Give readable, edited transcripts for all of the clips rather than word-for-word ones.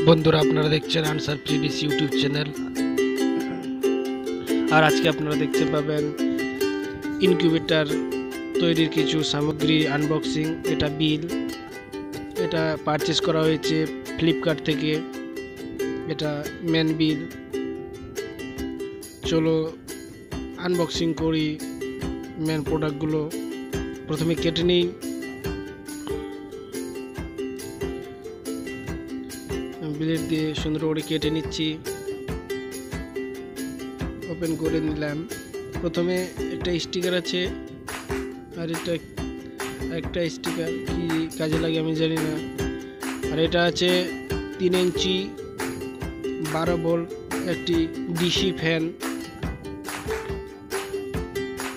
বন্ধুরা আপনারা দেখছেন আনসার প্রিডিস ইউটিউব চ্যানেল। আর আজকে আপনারা দেখতে পাবেন ইনকিউবেটর তৈরির কিছু সামগ্রী আনবক্সিং। এটা বিল, এটা পারচেজ করা হয়েছে ফ্লিপকার্ট থেকে। এটা মেন বিল। চলো আনবক্সিং করি মেন প্রোডাক্টগুলো। প্রথমে কেটে নিই। ব্লেড দিয়ে সুন্দর করে কেটে নিচ্ছি। ওপেন করে নিলাম। প্রথমে একটা স্টিকার আছে, আর এটা একটা স্টিকার কি কাজে লাগে আমি জানি না। আর এটা আছে 3 ইঞ্চি 12 ভোল্ট একটি ডিসি ফ্যান।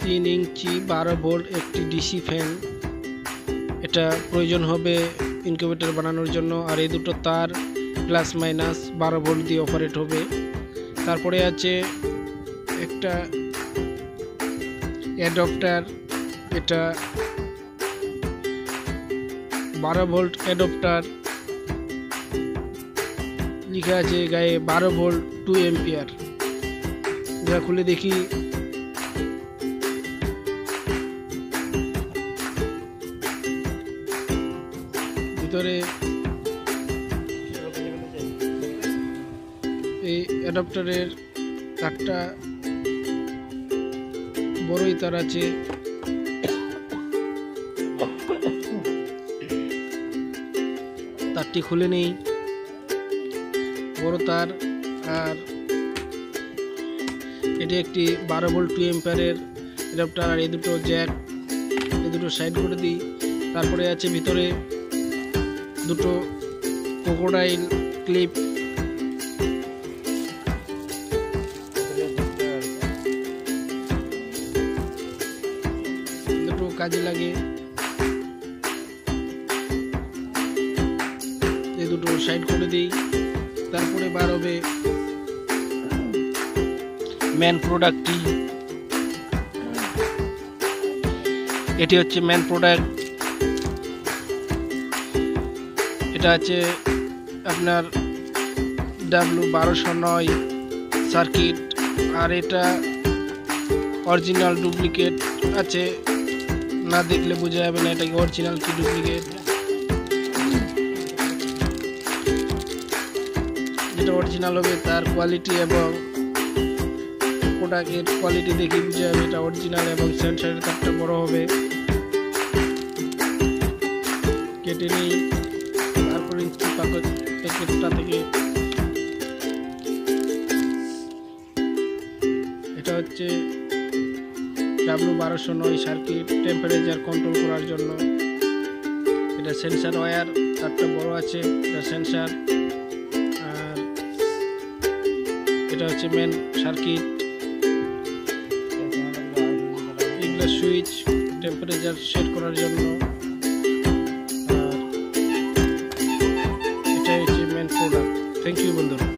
3 ইঞ্চি 12 ভোল্ট একটি ডিসি ফ্যান। এটা প্রয়োজন হবে ইনকিউবেটর বানানোর জন্য। আর এই দুটো তার প্লাস মাইনাস 12 ভোল্ট দিয়ে অপারেট হবে। তারপরে আছে একটা অ্যাডাপ্টার। এটা 12 ভোল্ট অ্যাডাপ্টার, লেখা আছে গায়ে 12 ভোল্ট 2 এম্পিয়ার। যা খুলে দেখি। ভিতরে এই অ্যাডাপ্টারের তারটা বড়ই তার আছে। তারটি খুলে নেই। বড় তার। আর এটি একটি 12 ভোল্ট 2 এম্পিয়ারের অ্যাডাপ্টার। আর এই দুটো জ্যাক, এই দুটো সাইড করে দিই। তারপরে আছে ভিতরে দুটো ক্রোকোডাইল ক্লিপ। দুটো কাজে লাগে। এই দুটো সাইড করে দিই। তারপরে বার হবে মেন প্রোডাক্টটি। এটি হচ্ছে মেন প্রোডাক্ট। এটা আছে আপনার W1209 সার্কিট। আর এটা অরিজিনাল ডুপ্লিকেট আছে, না দেখলে বোঝা যাবে না এটা কি অরিজিনাল কি ডুপ্লিকেট। যেটা অরিজিনাল হবে তার কোয়ালিটি এবং প্রোডাক্টের কোয়ালিটি দেখে বোঝা যাবে এটা অরিজিনাল। এবং সেন্সারের তারটা বড় হবে। কেটে নিই। তারপরে প্যাকেটটা থেকে এটা হচ্ছে W1209 সার্কিট, টেম্পারেচার কন্ট্রোল করার জন্য। এটা সেন্সার ওয়্যার, তারটা বড় আছে, এটা সেন্সার। আর এটা হচ্ছে মেন সার্কিট। এগুলো সুইচ টেম্পারেচার সেট করার জন্য। আর এটাই হচ্ছে মেন প্রোডাক্ট। থ্যাংক ইউ বন্ধুরা।